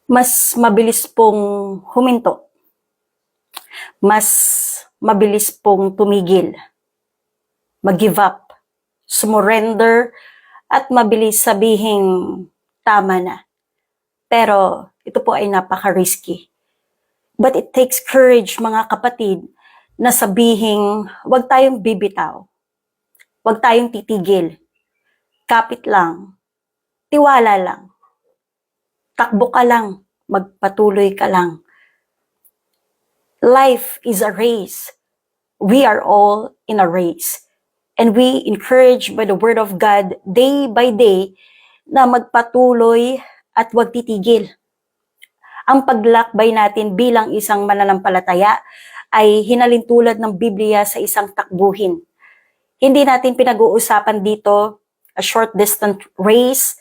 mas mabilis pong huminto, mas mabilis pong tumigil, mag-give up, sumurrender, at mabilis sabihing tama na. Pero ito po ay napaka-risky. But it takes courage, mga kapatid, na sabihing huwag tayong bibitaw, huwag tayong titigil, kapit lang, tiwala lang, takbo ka lang, magpatuloy ka lang. Life is a race. We are all in a race. And we encourage by the Word of God day by day na magpatuloy at huwag titigil. Ang paglakbay natin bilang isang mananampalataya ay hinalintulad ng Biblia sa isang takbuhin. Hindi natin pinag-uusapan dito a short distance race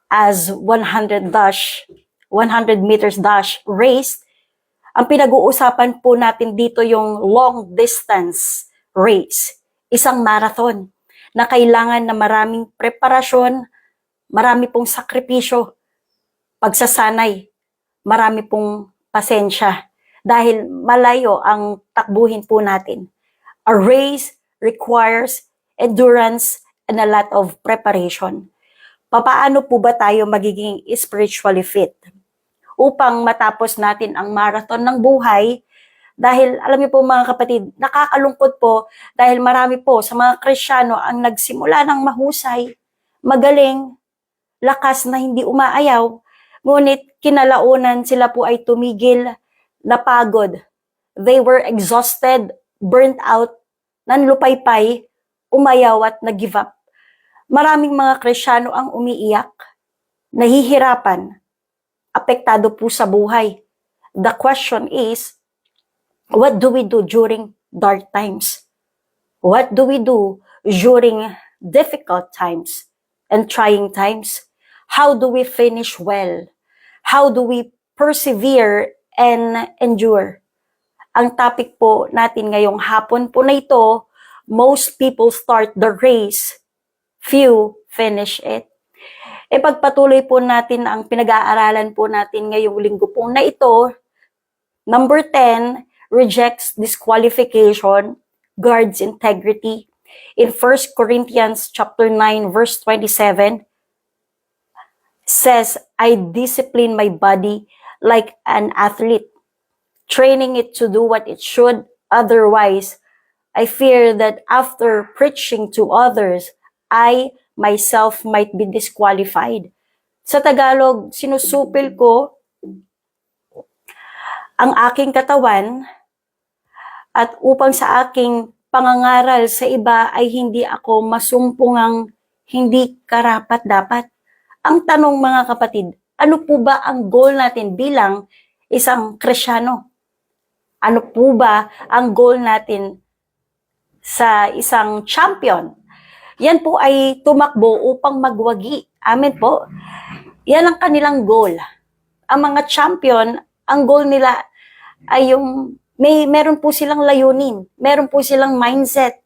as 100 meters dash race. Ang pinag-uusapan po natin dito yung long distance race, isang marathon na kailangan na maraming preparasyon, marami pong sakripisyo, pagsasanay, marami pong pasensya dahil malayo ang takbuhin po natin. A race requires endurance and a lot of preparation. Papaano po ba tayo magiging spiritually fit upang matapos natin ang marathon ng buhay? Dahil alam niyo po mga kapatid, nakakalungkot po dahil marami po sa mga Kristiyano ang nagsimula ng mahusay, magaling, lakas na hindi umaayaw, ngunit kinalaunan sila po ay tumigil, napagod. They were exhausted, burnt out, nanlupaypay, umayaw at nag-give up. Maraming mga Kristiyano ang umiiyak, nahihirapan, apektado po sa buhay. The question is, what do we do during dark times? What do we do during difficult times and trying times? How do we finish well? How do we persevere and endure? Ang topic po natin ngayong hapon po na ito, most people start the race, few finish it. Pagpatuloy po natin ang pinag-aaralan po natin ngayong linggo po na ito. Number 10, rejects disqualification, guards integrity. In 1 Corinthians chapter 9 verse 27 says, I discipline my body like an athlete, training it to do what it should. Otherwise, I fear that after preaching to others, I myself might be disqualified. Sa Tagalog, sinusupil ko ang aking katawan at upang sa aking pangangaral sa iba ay hindi ako masumpungang hindi karapat-dapat. Ang tanong mga kapatid, ano po ba ang goal natin bilang isang Kristiyano? Ano po ba ang goal natin sa isang champion? Yan po ay tumakbo upang magwagi. Amen po. Yan ang kanilang goal. Ang mga champion, ang goal nila ay yung meron po silang layunin, meron po silang mindset.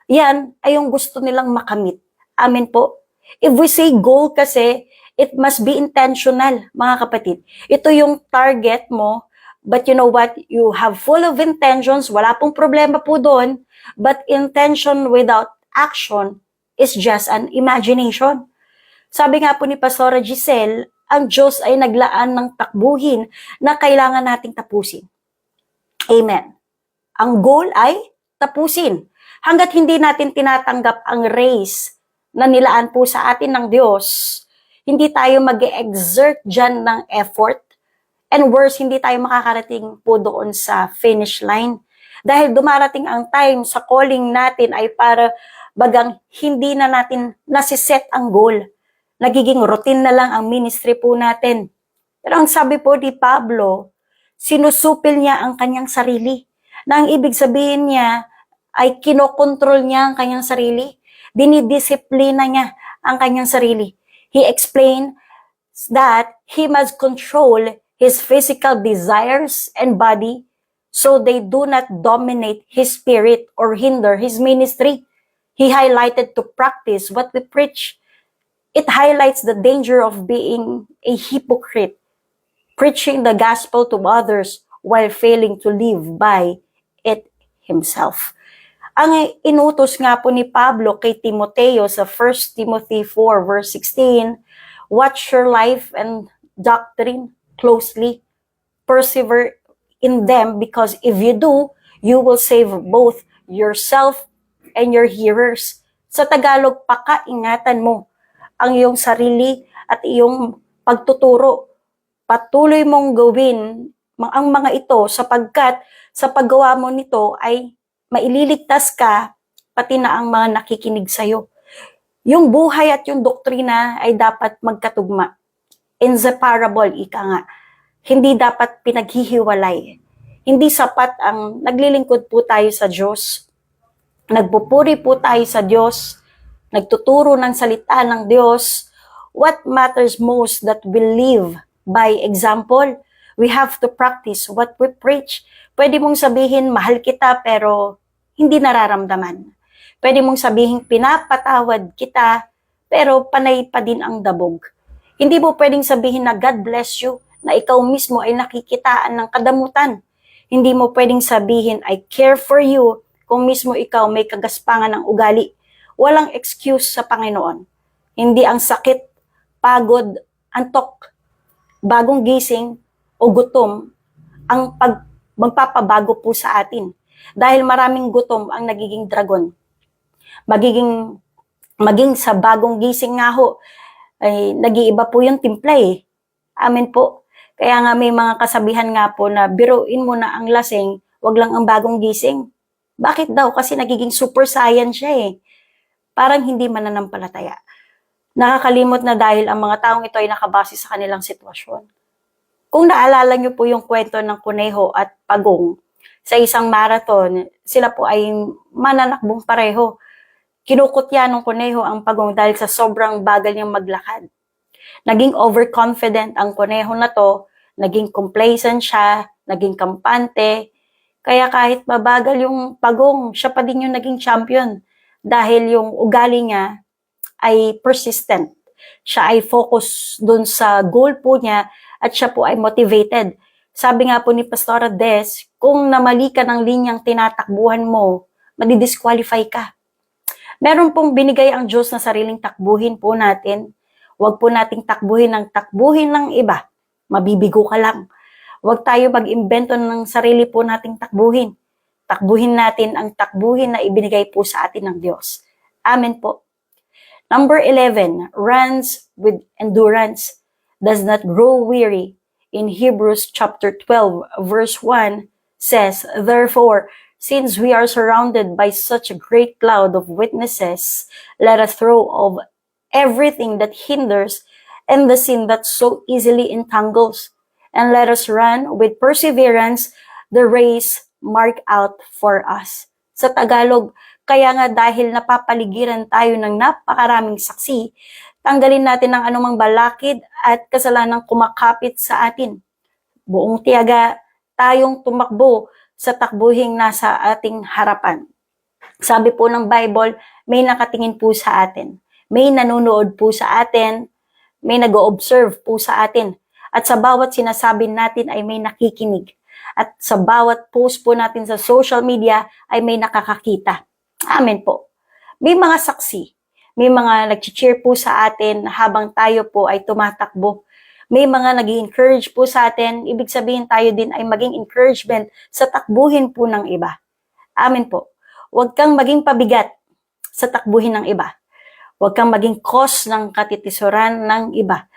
Yan ay yung gusto nilang makamit. Amen po. If we say goal kasi, it must be intentional, mga kapatid. Ito yung target mo, but you know what? You have full of intentions, wala pong problema po doon, but intention without action is just an imagination. Sabi nga po ni Pastora Giselle, ang Diyos ay naglaan ng takbuhin na kailangan nating tapusin. Amen. Ang goal ay tapusin. Hanggat hindi natin tinatanggap ang race na nilaan po sa atin ng Diyos, hindi tayo mag-exert dyan ng effort, and worse, hindi tayo makakarating po doon sa finish line. Dahil dumarating ang time sa calling natin ay para bagang hindi na natin nasiset ang goal. Nagiging routine na lang ang ministry po natin. Pero ang sabi po ni Pablo, sinusupil niya ang kanyang sarili. Na ang ibig sabihin niya ay kinokontrol niya ang kanyang sarili. Dinidisiplina niya ang kanyang sarili. He explained that he must control his physical desires and body so they do not dominate his spirit or hinder his ministry. He highlighted to practice what we preach. It highlights the danger of being a hypocrite preaching the gospel to others while failing to live by it himself. Ang inutos nga po ni Pablo kay Timoteo sa 1 Timothy 4 verse 16, watch your life and doctrine closely, persevere in them, because if you do, you will save both yourself and your hearers. Sa Tagalog, pakaingatan mo ang iyong sarili at iyong pagtuturo. Patuloy mong gawin ang mga ito sapagkat sa paggawa mo nito ay maililigtas ka pati na ang mga nakikinig sa'yo. Yung buhay at yung doktrina ay dapat magkatugma. Inseparable, ika nga. Hindi dapat pinaghihiwalay. Hindi sapat ang naglilingkod po tayo sa Diyos. Nagpupuri po tayo sa Diyos. Nagtuturo ng salita ng Diyos. What matters most that we live by example. We have to practice what we preach. Pwede mong sabihin, mahal kita, pero hindi nararamdaman. Pwede mong sabihin, pinapatawad kita, pero panay pa din ang dabog. Hindi mo pwedeng sabihin na God bless you, na ikaw mismo ay nakikitaan ng kadamutan. Hindi mo pwedeng sabihin, I care for you, kung mismo ikaw may kagaspangan ng ugali. Walang excuse sa Panginoon. Hindi ang sakit, pagod, antok, bagong gising, o gutom ang magpapabago po sa atin. Dahil maraming gutom ang nagiging dragon. Maging sa bagong gising nga ho, ay nag-iiba po yung timpla eh. Amen po. Kaya nga may mga kasabihan nga po na biruin mo na ang lasing, wag lang ang bagong gising. Bakit daw? Kasi nagiging super saiyan siya eh. Parang hindi mananampalataya. Nakakalimot na dahil ang mga taong ito ay nakabase sa kanilang sitwasyon. Kung naalala niyo po yung kwento ng kuneho at pagong, sa isang marathon, sila po ay mananakbong pareho. Kinukutya ng kuneho ang pagong dahil sa sobrang bagal niyang maglakad. Naging overconfident ang kuneho na to, naging complacent siya, naging kampante, kaya kahit mabagal yung pagong, siya pa din yung naging champion dahil yung ugali niya ay persistent. Siya ay focus dun sa goal po niya at siya po ay motivated. Sabi nga po ni Pastora Des, kung namali ka ng linyang tinatakbuhan mo, madidisqualify ka. Meron pong binigay ang Diyos na sariling takbuhin po natin. Huwag po nating takbuhin ng iba. Mabibigo ka lang. Huwag tayo mag-imbento ng sarili po nating takbuhin. Takbuhin natin ang takbuhin na ibinigay po sa atin ng Diyos. Amen po. Number 11, runs with endurance, does not grow weary. In Hebrews chapter 12, verse 1 says, therefore, since we are surrounded by such a great cloud of witnesses, let us throw off everything that hinders and the sin that so easily entangles, and let us run with perseverance the race marked out for us. Sa Tagalog, kaya nga dahil napapaligiran tayo ng napakaraming saksi, tanggalin natin ang anumang balakid at kasalanang kumakapit sa atin. Buong tiyaga tayong tumakbo sa takbuhing nasa ating harapan. Sabi po ng Bible, may nakatingin po sa atin. May nanonood po sa atin. May nag-o-observe po sa atin. At sa bawat sinasabi natin ay may nakikinig. At sa bawat post po natin sa social media ay may nakakakita. Amen po. May mga saksi. May mga nag-cheer po sa atin habang tayo po ay tumatakbo. May mga nag-encourage po sa atin. Ibig sabihin tayo din ay maging encouragement sa takbuhin po ng iba. Amen po. Huwag kang maging pabigat sa takbuhin ng iba. Huwag kang maging cause ng katitisuran ng iba.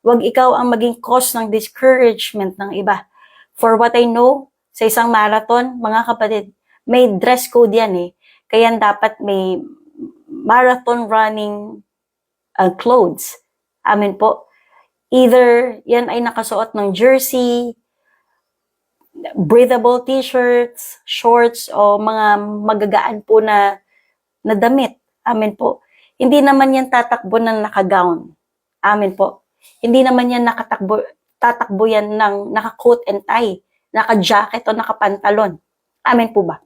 Huwag ikaw ang maging cause ng discouragement ng iba. For what I know, sa isang marathon, mga kapatid, may dress code yan eh. Kaya dapat may marathon running clothes. Amen po. Either yan ay nakasuot ng jersey, breathable t-shirts, shorts, o mga magagaan po na damit. Amen po. Hindi naman yan tatakbo ng naka-gown. Amen po. Hindi naman yan tatakbo yan ng naka-coat and tie, naka-jacket o naka-pantalon. Amen po ba?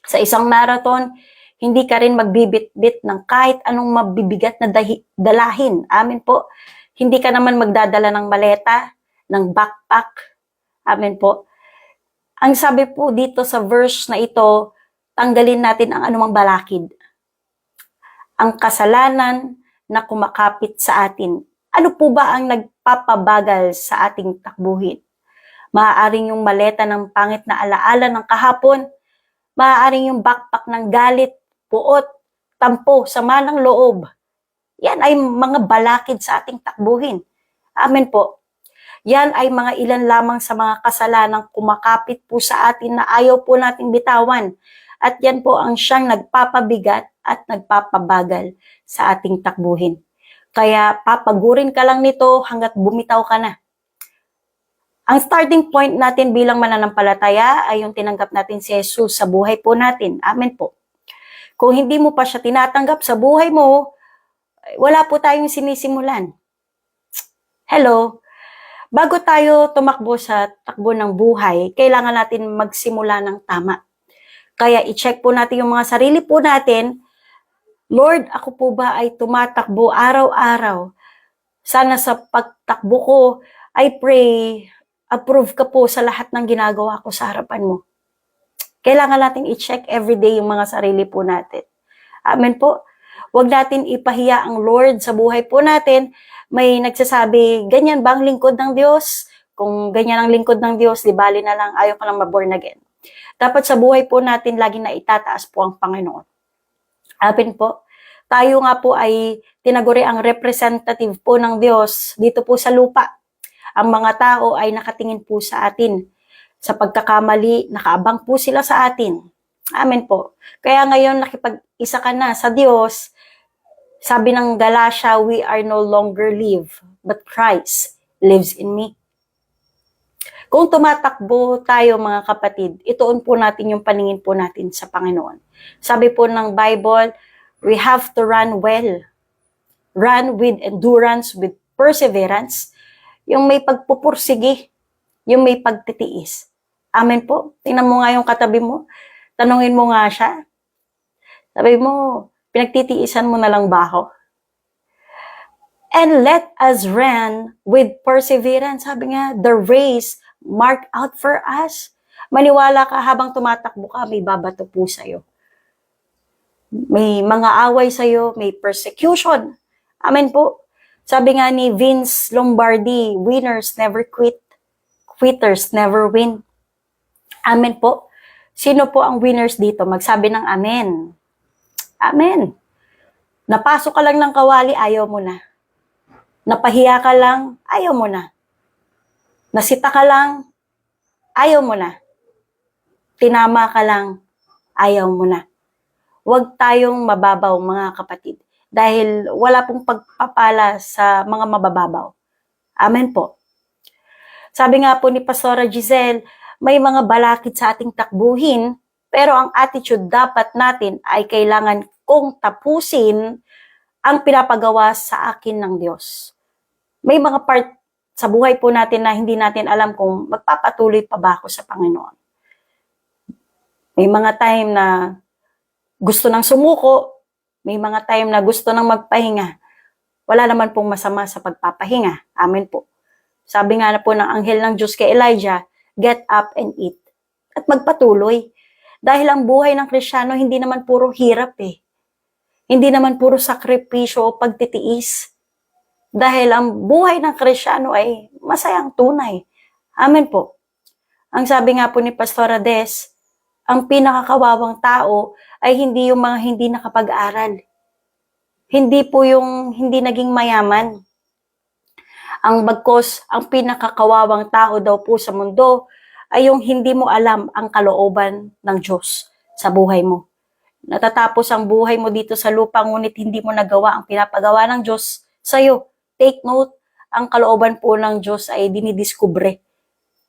Sa isang marathon, hindi ka rin magbibit-bit ng kahit anong mabibigat na dalahin. Amen po. Hindi ka naman magdadala ng maleta ng backpack. Amen po. Ang sabi po dito sa verse na ito, tanggalin natin ang anumang balakid. Ang kasalanan na kumakapit sa atin. Ano po ba ang nagpapabagal sa ating takbuhin? Maaaring yung maleta ng pangit na alaala ng kahapon, maaaring yung backpack ng galit, puot, tampo, sama ng loob. Yan ay mga balakid sa ating takbuhin. Amen po. Yan ay mga ilan lamang sa mga kasalanang kumakapit po sa atin na ayaw po nating bitawan. At yan po ang siyang nagpapabigat at nagpapabagal sa ating takbuhin. Kaya papagurin ka lang nito hanggat bumitaw ka na. Ang starting point natin bilang mananampalataya ay yung tinanggap natin si Jesus sa buhay po natin. Amen po. Kung hindi mo pa siya tinatanggap sa buhay mo, wala po tayong sinisimulan. Hello? Bago tayo tumakbo sa takbo ng buhay, kailangan natin magsimula ng tama. Kaya i-check po natin yung mga sarili po natin. Lord, ako po ba ay tumatakbo araw-araw? Sana sa pagtakbo ko, I pray, approve ka po sa lahat ng ginagawa ko sa harapan mo. Kailangan natin i-check everyday yung mga sarili po natin. Amen po. Huwag natin ipahiya ang Lord sa buhay po natin. May nagsasabi, ganyan ba ang lingkod ng Diyos? Kung ganyan ang lingkod ng Diyos, di bali na lang, ayaw ka lang ma-born again. Dapat sa buhay po natin, lagi na itataas po ang Panginoon. Amen po. Tayo nga po ay tinaguri ang representative po ng Diyos dito po sa lupa. Ang mga tao ay nakatingin po sa atin. Sa pagkakamali, nakaabang po sila sa atin. Amen po. Kaya ngayon, nakipag-isa ka na sa Diyos. Sabi ng Galatia, we are no longer live, but Christ lives in me. Kung tumatakbo tayo mga kapatid, ituon po natin yung paningin po natin sa Panginoon. Sabi po ng Bible, we have to run well. Run with endurance, with perseverance. Yung may pagpupursige, yung may pagtitiis. Amen po. Tingnan mo nga yung katabi mo. Tanungin mo nga siya. Sabi mo, pinagtitiisan mo na lang ba ako? And let us run with perseverance. Sabi nga, the race marked out for us. Maniwala ka habang tumatakbo ka, may babato po sa'yo. May mga away sa'yo, may persecution. Amen po. Sabi nga ni Vince Lombardi, winners never quit, quitters never win. Amen po. Sino po ang winners dito? Magsabi ng amen. Amen. Napasok ka lang ng kawali, ayaw mo na. Napahiya ka lang, ayaw mo na. Nasita ka lang, ayaw mo na. Tinama ka lang, ayaw mo na. Huwag tayong mababaw mga kapatid. Dahil wala pong pagpapala sa mga mabababaw. Amen po. Sabi nga po ni Pastora Giselle, may mga balakid sa ating takbuhin, pero ang attitude dapat natin ay kailangan kong tapusin ang pinapagawa sa akin ng Diyos. May mga part sa buhay po natin na hindi natin alam kung magpapatuloy pa ba ako sa Panginoon. May mga time na gusto nang sumuko, may mga time na gusto nang magpahinga. Wala naman pong masama sa pagpapahinga. Amen po. Sabi nga na po ng anghel ng Diyos kay Elijah, get up and eat. At magpatuloy. Dahil ang buhay ng Kristiyano hindi naman puro hirap eh. Hindi naman puro sakripisyo o pagtitiis. Dahil ang buhay ng Kristiyano ay masayang tunay. Amen po. Ang sabi nga po ni Pastora Des, ang pinakakawawang tao ay hindi yung mga hindi nakapag-aral. Hindi po yung hindi naging mayaman. Ang bagkos, ang pinakakawawang tao daw po sa mundo ay yung hindi mo alam ang kalooban ng Diyos sa buhay mo. Natatapos ang buhay mo dito sa lupa, ngunit hindi mo nagawa ang pinapagawa ng Diyos sa'yo. Take note, ang kalooban po ng Diyos ay dinidiskubre.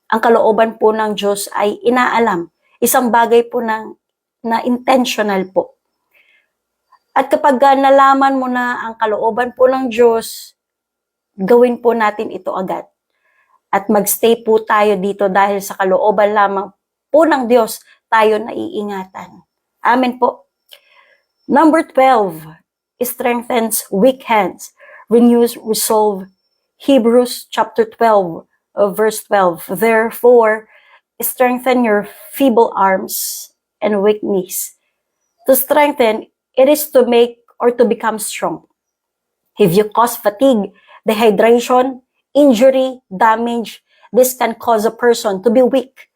Ang kalooban po ng Diyos ay inaalam. Isang bagay po na intentional po. At kapag nalaman mo na ang kalooban po ng Diyos, gawin po natin ito agad. At magstay po tayo dito dahil sa kalooban lamang po ng Diyos tayo naiingatan. Amen po. Number 12, strengthens weak hands, renews resolve. Hebrews chapter 12, verse 12. Therefore, strengthen your feeble arms and weak knees. To strengthen, it is to make or to become strong. If you cause fatigue, dehydration, injury, damage, this can cause a person to be weak.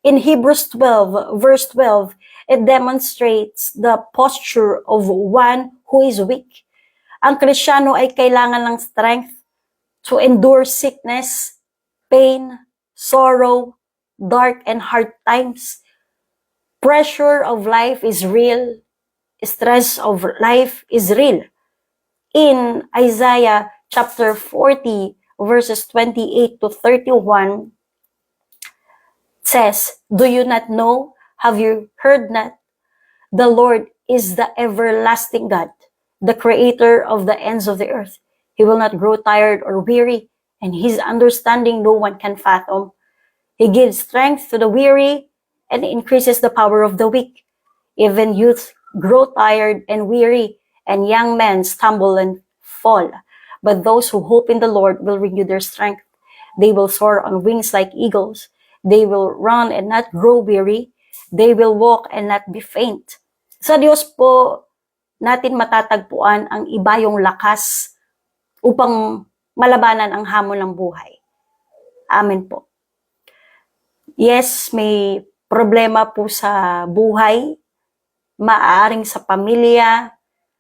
In Hebrews 12, verse 12, it demonstrates the posture of one who is weak. Ang Kristiyano ay kailangan ng strength to endure sickness, pain, sorrow, dark and hard times. Pressure of life is real. Stress of life is real. In Isaiah chapter 40, verses 28 to 31, says, do you not know? Have you heard not? The Lord is the everlasting God, the creator of the ends of the earth. He will not grow tired or weary, and his understanding no one can fathom. He gives strength to the weary and increases the power of the weak. Even youth grow tired and weary, and young men stumble and fall. But those who hope in the Lord will renew their strength. They will soar on wings like eagles. They will run and not grow weary. They will walk and not be faint. Sa Diyos po, natin matatagpuan ang ibayong lakas upang malabanan ang hamon ng buhay. Amen po. Yes, may problema po sa buhay, maaaring sa pamilya,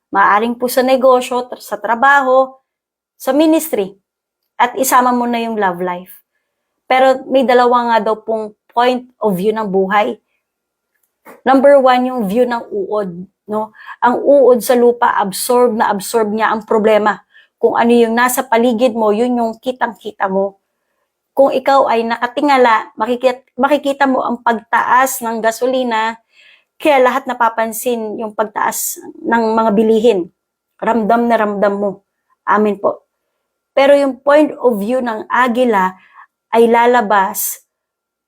maaaring po sa negosyo, sa trabaho, sa ministry, at isama mo na yung love life. Pero may dalawa nga daw pong point of view ng buhay. Number one, yung view ng uod. No? Ang uod sa lupa, absorb niya ang problema. Kung ano yung nasa paligid mo, yun yung kitang-kita mo. Kung ikaw ay nakatingala, makikita mo ang pagtaas ng gasolina, kaya lahat napapansin yung pagtaas ng mga bilihin. Ramdam na ramdam mo. Amen po. Pero yung point of view ng agila ay lalabas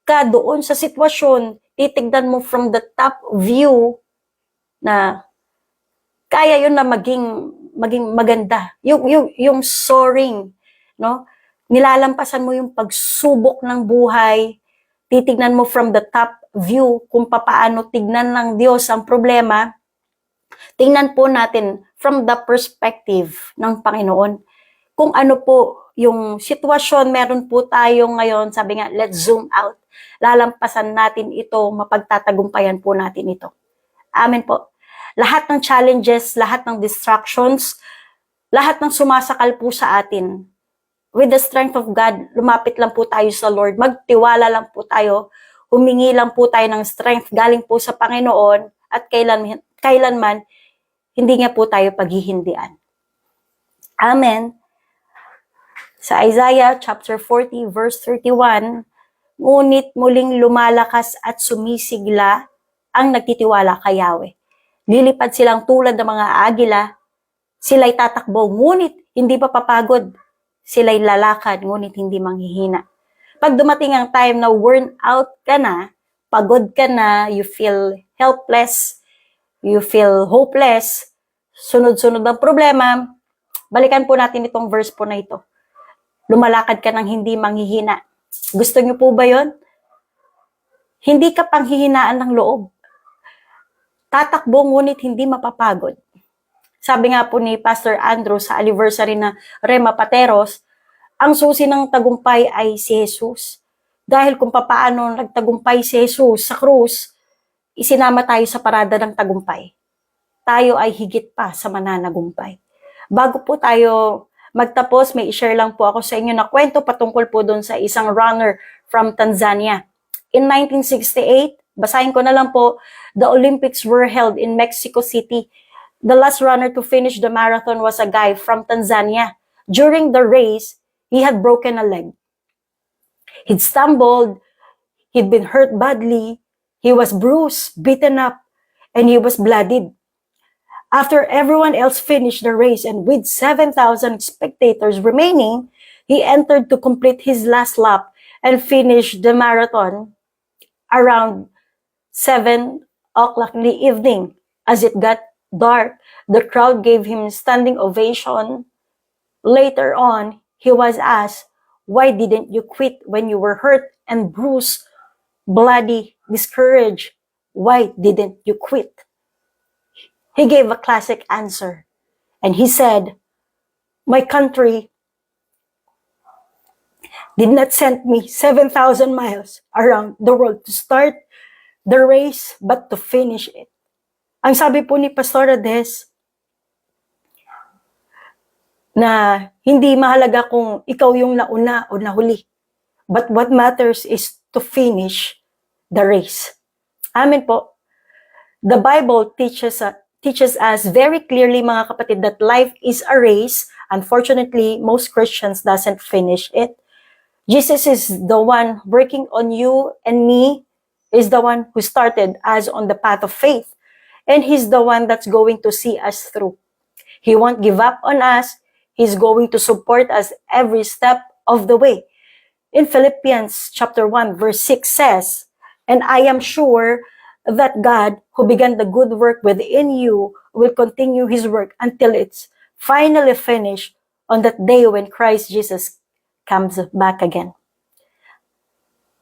ka doon sa sitwasyon, titignan mo from the top view na kaya yun na maging maganda. Yung soaring, no? Nilalampasan mo yung pagsubok ng buhay, titignan mo from the top view kung paano tignan ng Diyos ang problema. Tingnan po natin from the perspective ng Panginoon. Kung ano po yung sitwasyon, meron po tayo ngayon, sabi nga, let's zoom out. Lalampasan natin ito, mapagtatagumpayan po natin ito. Amen po. Lahat ng challenges, lahat ng distractions, lahat ng sumasakal po sa atin. With the strength of God, lumapit lang po tayo sa Lord. Magtiwala lang po tayo. Humingi lang po tayo ng strength galing po sa Panginoon at kailanman hindi nga po tayo paghihindian. Amen. Sa Isaiah chapter 40 verse 31, ngunit muling lumalakas at sumisigla ang nagtitiwala kay Yahweh. Lilipad silang tulad ng mga agila, sila'y tatakbo, ngunit hindi pa papagod. Sila'y lalakad, ngunit hindi manghihina. Pag dumating ang time na worn out ka na, pagod ka na, you feel helpless, you feel hopeless, sunod-sunod ang problema, balikan po natin itong verse po na ito. Lumalakad ka ng hindi manghihina. Gusto niyo po ba yon? Hindi ka panghihinaan ng loob. Tatakbo ngunit hindi mapapagod. Sabi nga po ni Pastor Andrew sa anniversary na Rema Pateros, ang susi ng tagumpay ay si Jesus. Dahil kung papaano nagtagumpay si Jesus sa krus, isinama tayo sa parada ng tagumpay. Tayo ay higit pa sa mananagumpay. Bago po tayo magtapos, may i-share lang po ako sa inyo na kwento patungkol po doon sa isang runner from Tanzania. In 1968, basahin ko na lang po, the Olympics were held in Mexico City. The last runner to finish the marathon was a guy from Tanzania. During the race, he had broken a leg. He'd stumbled, he'd been hurt badly, he was bruised, beaten up, and he was bloodied. After everyone else finished the race and with 7,000 spectators remaining, he entered to complete his last lap and finished the marathon around 7 o'clock in the evening. As it got dark, the crowd gave him standing ovation. Later on, he was asked, Why didn't you quit when you were hurt and bruised, bloody, discouraged? Why didn't you quit? He gave a classic answer. And he said, my country did not send me 7,000 miles around the world to start the race, but to finish it. Ang sabi po ni Pastor Ades, na hindi mahalaga kung ikaw yung nauna o nahuli. But what matters is to finish the race. Amen po. The Bible teaches us very clearly, mga kapatid, that life is a race. Unfortunately, most Christians doesn't finish it. Jesus is the one working on you and me, is the one who started us on the path of faith. And He's the one that's going to see us through. He won't give up on us. He's going to support us every step of the way. In Philippians chapter 1, verse 6 says, and I am sure that God, who began the good work within you, will continue His work until it's finally finished on that day when Christ Jesus comes back again.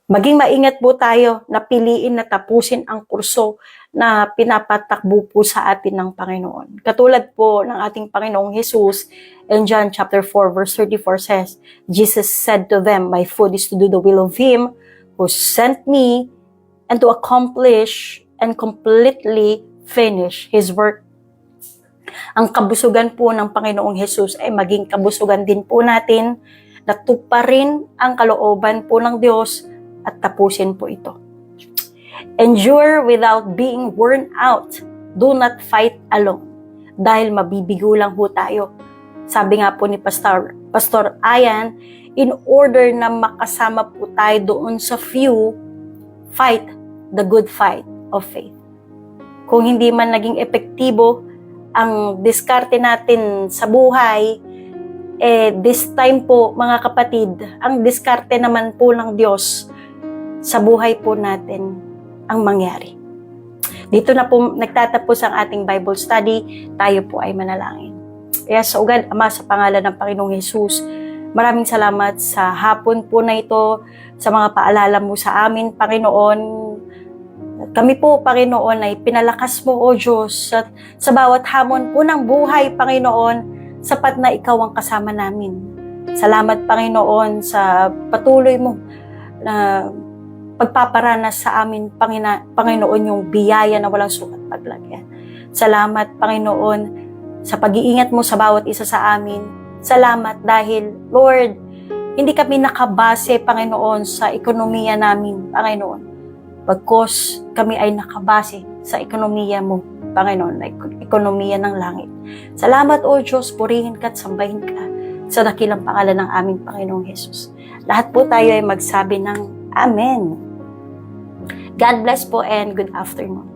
Maging maingat po tayo na piliin na tapusin ang kurso na pinapatakbo po sa atin ng Panginoon. Katulad po ng ating Panginoong Jesus in John chapter 4 verse 34 says, Jesus said to them, my food is to do the will of Him who sent me and to accomplish and completely finish His work. Ang kabusugan po ng Panginoong Jesus ay maging kabusugan din po natin na tuparin ang kalooban po ng Diyos at tapusin po ito. Endure without being worn out. Do not fight alone. Dahil mabibigo lang po tayo. Sabi nga po ni Pastor Ayan, in order na makasama po tayo doon sa few, fight the good fight of faith. Kung hindi man naging epektibo ang diskarte natin sa buhay, this time po mga kapatid, ang diskarte naman po ng Diyos sa buhay po natin ang mangyari. Dito na po nagtatapos ang ating Bible study. Tayo po ay manalangin. Kaya sa ugad, Ama, sa pangalan ng Panginoong Jesus, maraming salamat sa hapon po na ito, sa mga paalala mo sa amin, Panginoon. Kami po, Panginoon, ay pinalakas mo, O Diyos, at sa bawat hamon po ng buhay, Panginoon, sapat na Ikaw ang kasama namin. Salamat, Panginoon, sa patuloy mo na pagpaparanas sa amin, Panginoon, yung biyaya na walang sukat paglagyan. Salamat, Panginoon, sa pag-iingat mo sa bawat isa sa amin. Salamat dahil, Lord, hindi kami nakabase, Panginoon, sa ekonomiya namin, Panginoon. Bagkos kami ay nakabase sa ekonomiya mo, Panginoon, na ekonomiya ng langit. Salamat, O Diyos, purihin ka at sambahin ka sa dakilang pangalan ng aming Panginoong Jesus. Lahat po tayo ay magsabi ng Amen. God bless po and good afternoon.